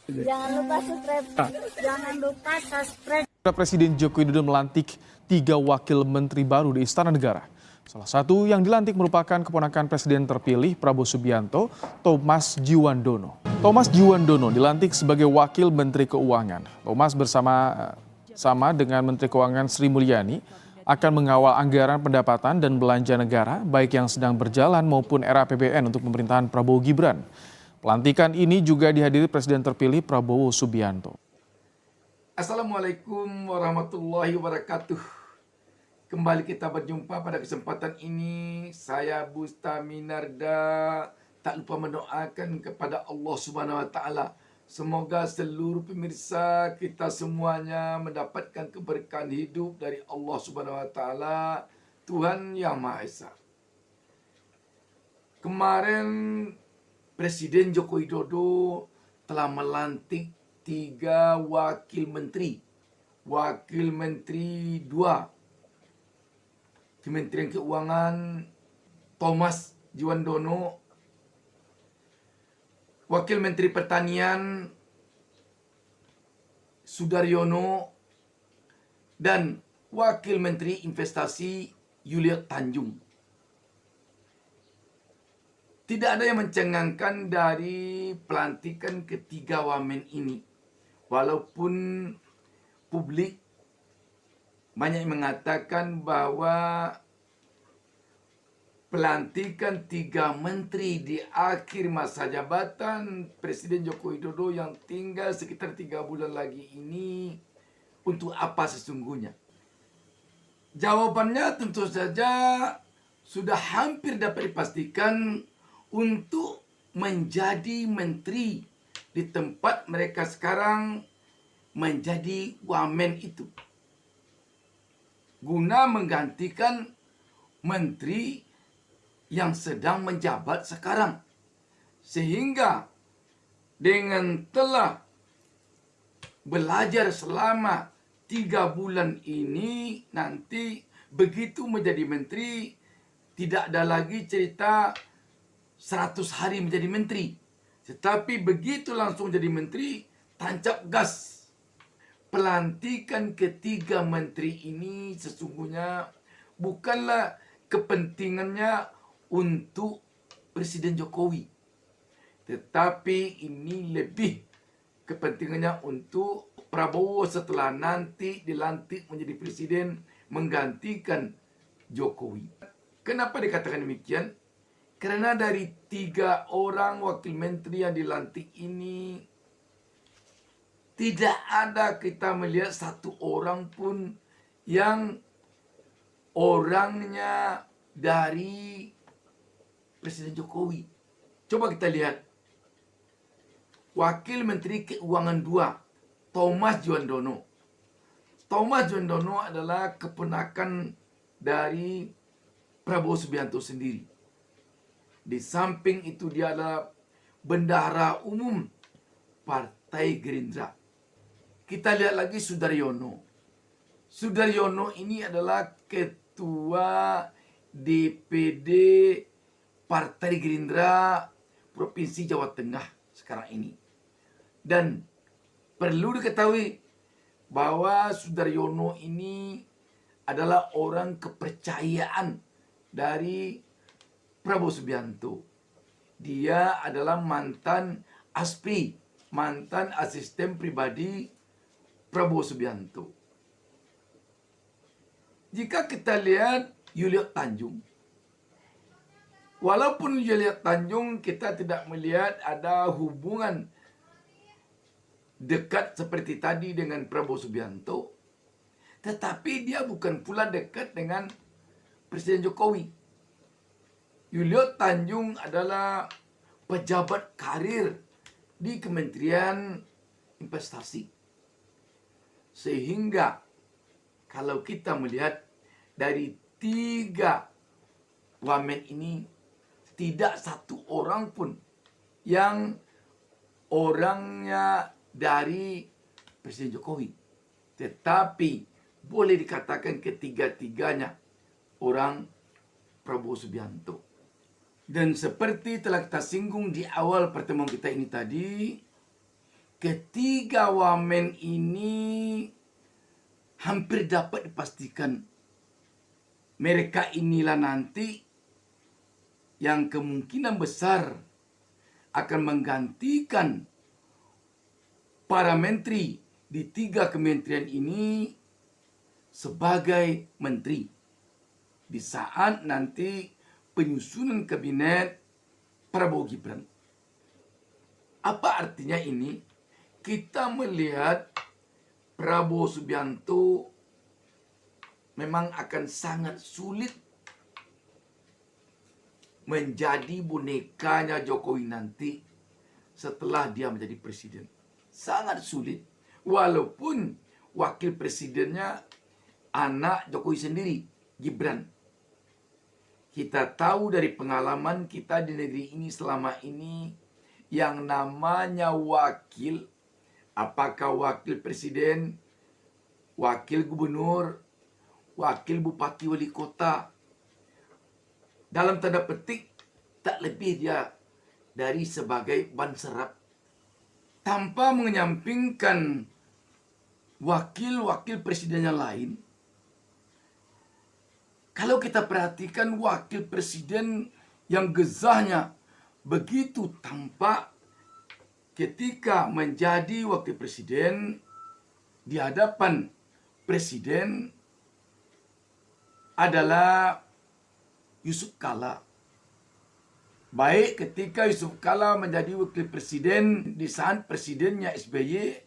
Jangan lupa subscribe. Jangan lupa subscribe. Presiden Joko Widodo melantik 3 wakil menteri baru di Istana Negara. Salah satu yang dilantik merupakan keponakan Presiden terpilih Prabowo Subianto, Thomas Djuwandono. Thomas Djuwandono dilantik sebagai Wakil Menteri Keuangan. Thomas bersama dengan Menteri Keuangan Sri Mulyani akan mengawal anggaran pendapatan dan belanja negara baik yang sedang berjalan maupun era APBN untuk pemerintahan Prabowo Gibran. Pelantikan ini juga dihadiri Presiden terpilih Prabowo Subianto. Assalamualaikum warahmatullahi wabarakatuh. Kembali kita berjumpa pada kesempatan ini. Saya Busta Minarda. Tak lupa mendoakan kepada Allah Subhanahu wa taala. Semoga seluruh pemirsa kita semuanya mendapatkan keberkahan hidup dari Allah Subhanahu wa taala, Tuhan Yang Maha Esa. Kemarin Presiden Joko Widodo telah melantik 3 wakil menteri. Wakil Menteri 2, Kementerian Keuangan Thomas Djuwandono, Wakil Menteri Pertanian Sudaryono, dan Wakil Menteri Investasi Yulia Tanjung. Tidak ada yang mencengangkan dari pelantikan ketiga wamen ini. Walaupun publik banyak yang mengatakan bahwa pelantikan 3 menteri di akhir masa jabatan Presiden Joko Widodo yang tinggal sekitar 3 bulan lagi ini untuk apa sesungguhnya? Jawabannya tentu saja sudah hampir dapat dipastikan untuk menjadi menteri di tempat mereka sekarang menjadi wamen itu, guna menggantikan menteri yang sedang menjabat sekarang. Sehingga dengan telah belajar selama 3 bulan ini, nanti begitu menjadi menteri tidak ada lagi cerita 100 hari menjadi menteri. Tetapi begitu langsung jadi menteri, tancap gas. Pelantikan ketiga menteri ini sesungguhnya bukanlah kepentingannya untuk Presiden Jokowi. Tetapi ini lebih kepentingannya untuk Prabowo setelah nanti dilantik menjadi presiden menggantikan Jokowi. Kenapa dikatakan demikian? Karena dari 3 orang wakil menteri yang dilantik ini, tidak ada kita melihat satu orang pun yang orangnya dari Presiden Jokowi. Coba kita lihat. Wakil Menteri Keuangan 2, Thomas Djuwandono. Thomas Djuwandono adalah keponakan dari Prabowo Subianto sendiri. Di samping itu dia adalah bendahara umum Partai Gerindra. Kita lihat lagi Sudaryono. Sudaryono ini adalah ketua DPD Partai Gerindra Provinsi Jawa Tengah sekarang ini. Dan perlu diketahui bahwa Sudaryono ini adalah orang kepercayaan dari Prabowo Subianto. Dia adalah mantan ASPRI, mantan asisten pribadi Prabowo Subianto. Jika kita lihat Yulia Tanjung, walaupun Yulia Tanjung kita tidak melihat ada hubungan dekat seperti tadi dengan Prabowo Subianto, tetapi dia bukan pula dekat dengan Presiden Jokowi. Yulia Tanjung adalah pejabat karir di Kementerian Investasi. Sehingga kalau kita melihat dari 3 wamen ini, tidak satu orang pun yang orangnya dari Presiden Jokowi. Tetapi boleh dikatakan ketiga-tiganya orang Prabowo Subianto. Dan seperti telah kita singgung di awal pertemuan kita ini tadi, ketiga wamen ini hampir dapat dipastikan mereka inilah nanti yang kemungkinan besar akan menggantikan para menteri di tiga kementerian ini sebagai menteri di saat nanti penyusunan kabinet Prabowo Gibran. Apa artinya ini? Kita melihat Prabowo Subianto memang akan sangat sulit menjadi bonekanya Jokowi nanti setelah dia menjadi presiden. Sangat sulit. Walaupun wakil presidennya anak Jokowi sendiri, Gibran. Kita tahu dari pengalaman kita di negeri ini selama ini, yang namanya wakil, apakah wakil presiden, wakil gubernur, wakil bupati wali kota, dalam tanda petik tak lebih dia dari sebagai ban serap, tanpa menyampingkan wakil-wakil presiden yang lain. Kalau kita perhatikan wakil presiden yang gezahnya begitu tampak ketika menjadi wakil presiden di hadapan presiden adalah Yusuf Kala. Baik ketika Yusuf Kala menjadi wakil presiden di saat presidennya SBY,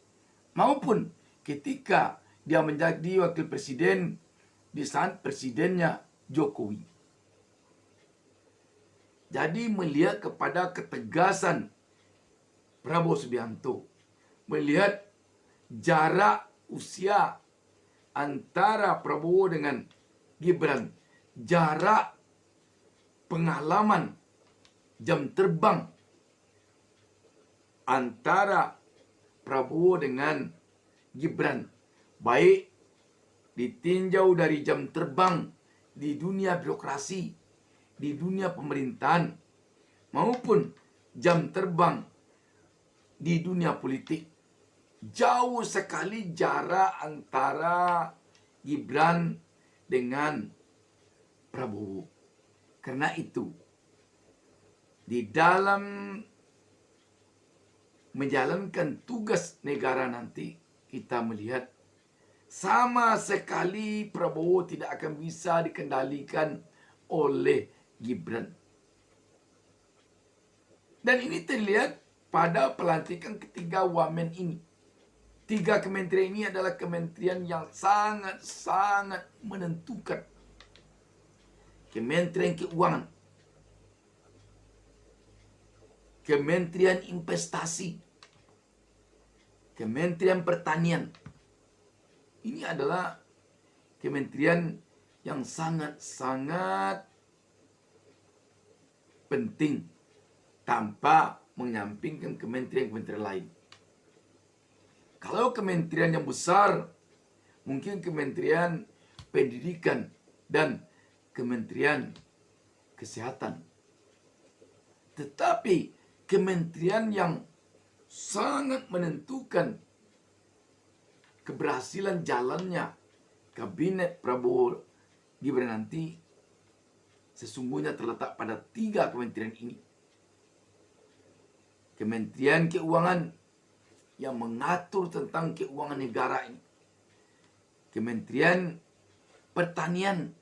maupun ketika dia menjadi wakil presiden di saat presidennya Jokowi. Jadi melihat kepada ketegasan Prabowo Subianto, melihat jarak usia antara Prabowo dengan Gibran, jarak pengalaman jam terbang antara Prabowo dengan Gibran, baik ditinjau dari jam terbang di dunia birokrasi, di dunia pemerintahan, maupun jam terbang di dunia politik. Jauh sekali jarak antara Gibran dengan Prabowo. Karena itu, di dalam menjalankan tugas negara nanti, kita melihat sama sekali Prabowo tidak akan bisa dikendalikan oleh Gibran. Dan ini terlihat pada pelantikan ketiga wamen ini. Tiga kementerian ini adalah kementerian yang sangat-sangat menentukan. Kementerian Keuangan, Kementerian Investasi, Kementerian Pertanian. Ini adalah kementerian yang sangat-sangat penting tanpa menyampingkan kementerian-kementerian lain. Kalau kementerian yang besar, mungkin Kementerian Pendidikan dan Kementerian Kesehatan. Tetapi kementerian yang sangat menentukan keberhasilan jalannya kabinet Prabowo Gibran nanti sesungguhnya terletak pada tiga kementerian ini. Kementerian Keuangan yang mengatur tentang keuangan negara ini. Kementerian Pertanian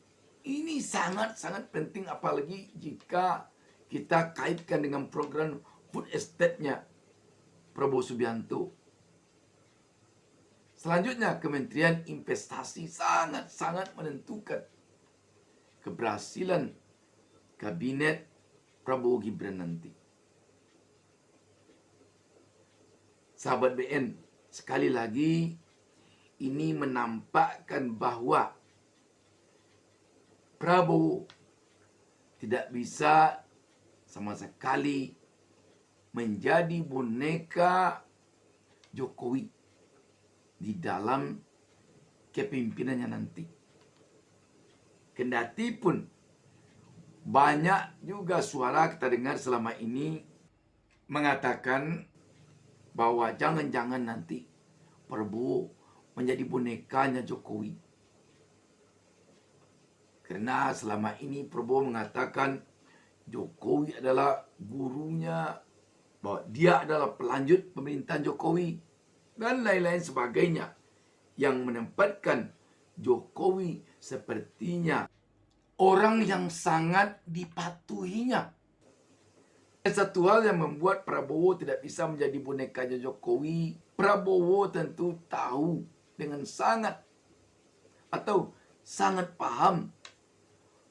ini sangat-sangat penting, apalagi jika kita kaitkan dengan program food estate-nya Prabowo Subianto. Selanjutnya, Kementerian Investasi sangat-sangat menentukan keberhasilan kabinet Prabowo Gibran nanti. Sahabat BN, sekali lagi ini menampakkan bahwa Prabowo tidak bisa sama sekali menjadi boneka Jokowi di dalam kepemimpinannya nanti. Kendati pun banyak juga suara kita dengar selama ini mengatakan bahwa jangan-jangan nanti Prabowo menjadi bonekanya Jokowi. Karena selama ini Prabowo mengatakan Jokowi adalah gurunya, bahwa dia adalah pelanjut pemerintahan Jokowi, dan lain-lain sebagainya, yang menempatkan Jokowi sepertinya orang yang sangat dipatuhinya. Satu hal yang membuat Prabowo tidak bisa menjadi bonekanya Jokowi, Prabowo tentu tahu dengan sangat paham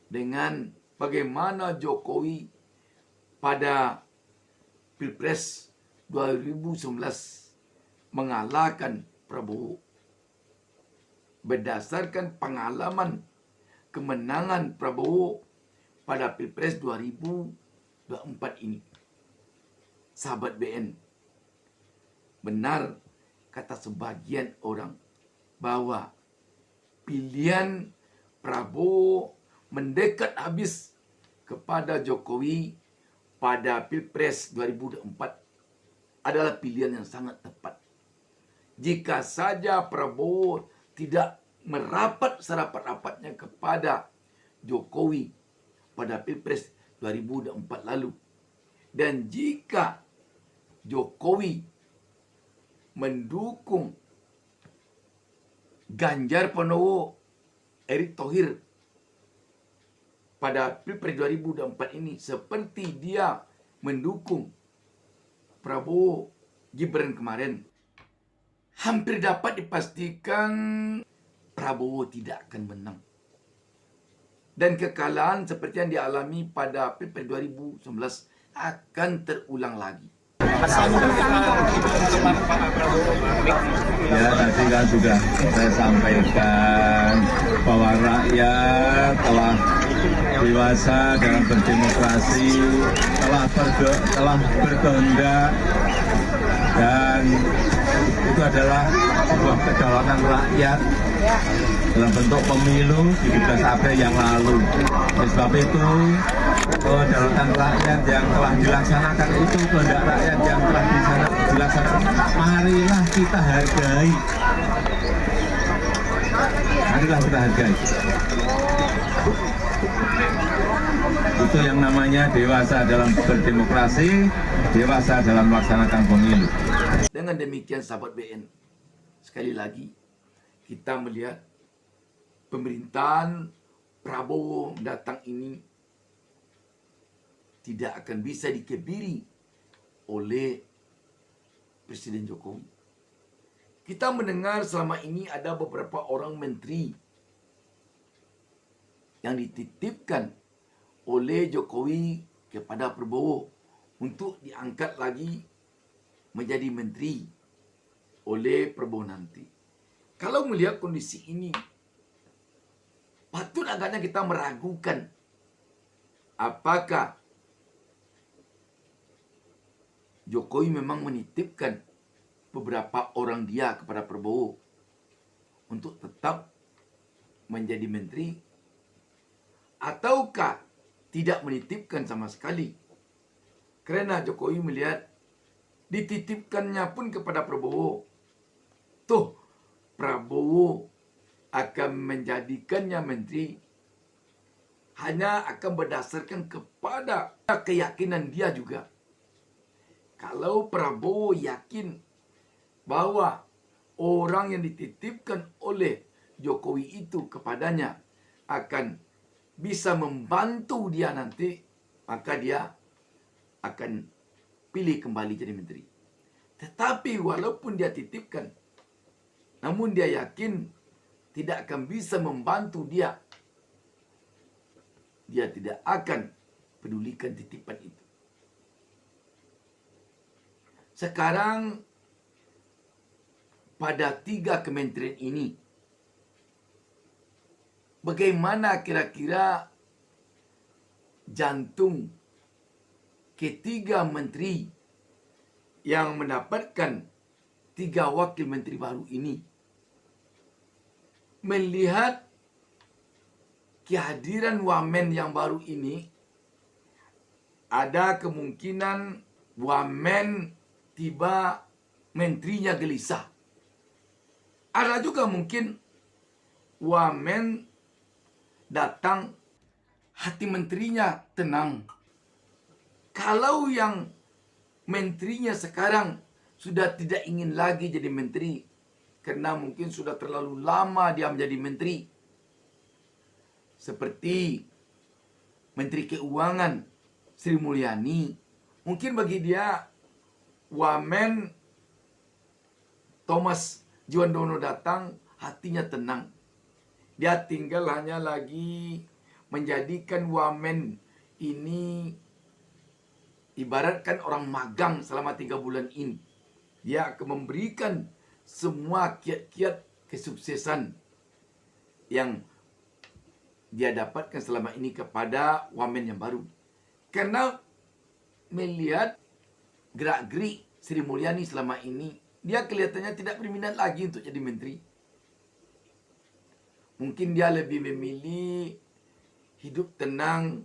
dengan bagaimana Jokowi pada Pilpres 2019 mengalahkan Prabowo. Berdasarkan pengalaman kemenangan Prabowo pada Pilpres 2024 ini. Sahabat BN, benar kata sebagian orang bahwa pilihan Prabowo mendekat habis kepada Jokowi pada Pilpres 2024 adalah pilihan yang sangat tepat. Jika saja Prabowo tidak merapat serapat-rapatnya kepada Jokowi pada Pilpres 2024 lalu, dan jika Jokowi mendukung Ganjar Pranowo, Erick Thohir pada Pilpres 2024 ini seperti dia mendukung Prabowo Gibran kemarin, hampir dapat dipastikan Prabowo tidak akan menang. Dan kekalahan seperti yang dialami pada Pilpres 2019 akan terulang lagi. Ya, tadi kan sudah saya sampaikan bahwa rakyat telah dewasa dalam berdemokrasi, telah berkehendak, dan itu adalah sebuah kedaulatan rakyat dalam bentuk pemilu 17 April yang lalu. Oleh sebab itu, kedaulatan rakyat yang telah dilaksanakan itu, kehendak rakyat yang telah dilaksanakan, marilah kita hargai. Marilah kita hargai. Itu yang namanya dewasa dalam berdemokrasi, dewasa dalam melaksanakan pemilu. Dengan demikian sahabat BN, sekali lagi kita melihat pemerintahan Prabowo mendatang ini tidak akan bisa dikebiri oleh Presiden Jokowi. Kita mendengar selama ini ada beberapa orang menteri yang dititipkan oleh Jokowi kepada Prabowo untuk diangkat lagi menjadi menteri oleh Prabowo nanti. Kalau melihat kondisi ini, patut agaknya kita meragukan apakah Jokowi memang menitipkan beberapa orang dia kepada Prabowo untuk tetap menjadi menteri, ataukah tidak menitipkan sama sekali. Karena Jokowi melihat dititipkannya pun kepada Prabowo, tuh Prabowo akan menjadikannya menteri hanya akan berdasarkan kepada keyakinan dia juga. Kalau Prabowo yakin bahwa orang yang dititipkan oleh Jokowi itu kepadanya akan bisa membantu dia nanti, maka dia akan pilih kembali jadi menteri. Tetapi walaupun dia titipkan, namun dia yakin tidak akan bisa membantu dia, dia tidak akan pedulikan titipan itu. Sekarang pada 3 kementerian ini, bagaimana kira-kira jantung ketiga menteri yang mendapatkan 3 wakil menteri baru ini? Melihat kehadiran wamen yang baru ini, ada kemungkinan wamen tiba menterinya gelisah. Ada juga mungkin wamen datang, hati menterinya tenang. Kalau yang menterinya sekarang sudah tidak ingin lagi jadi menteri, karena mungkin sudah terlalu lama dia menjadi menteri. Seperti Menteri Keuangan Sri Mulyani, mungkin bagi dia wamen Thomas Djuwandono datang, hatinya tenang. Dia tinggal hanya lagi menjadikan wamen ini ibaratkan orang magang selama 3 bulan ini. Dia akan memberikan semua kiat-kiat kesuksesan yang dia dapatkan selama ini kepada wamen yang baru. Karena melihat gerak-gerik Sri Mulyani selama ini, dia kelihatannya tidak berminat lagi untuk jadi menteri. Mungkin dia lebih memilih hidup tenang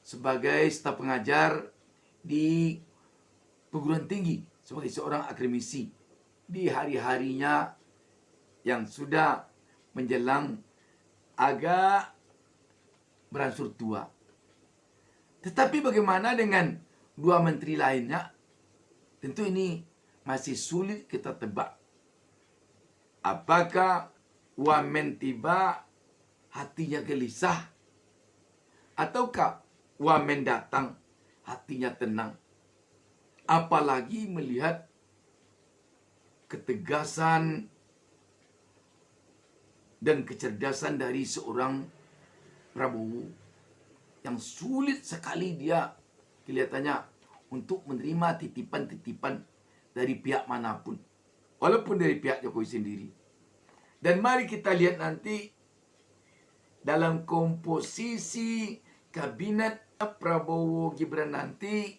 sebagai staf pengajar di perguruan tinggi, sebagai seorang akademisi di hari-harinya yang sudah menjelang agak beransur tua. Tetapi bagaimana dengan 2 menteri lainnya? Tentu ini masih sulit kita tebak. Apakah wamen tiba hatinya gelisah, ataukah wamen datang hatinya tenang? Apalagi melihat ketegasan dan kecerdasan dari seorang Prabowo yang sulit sekali dia kelihatannya untuk menerima titipan-titipan dari pihak manapun, walaupun dari pihak Jokowi sendiri. Dan mari kita lihat nanti dalam komposisi kabinet Prabowo Gibran nanti,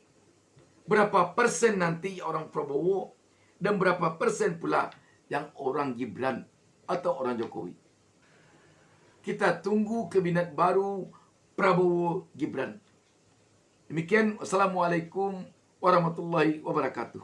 berapa persen nanti orang Prabowo dan berapa persen pula yang orang Gibran atau orang Jokowi. Kita tunggu kabinet baru Prabowo Gibran. Demikian, wassalamualaikum warahmatullahi wabarakatuh.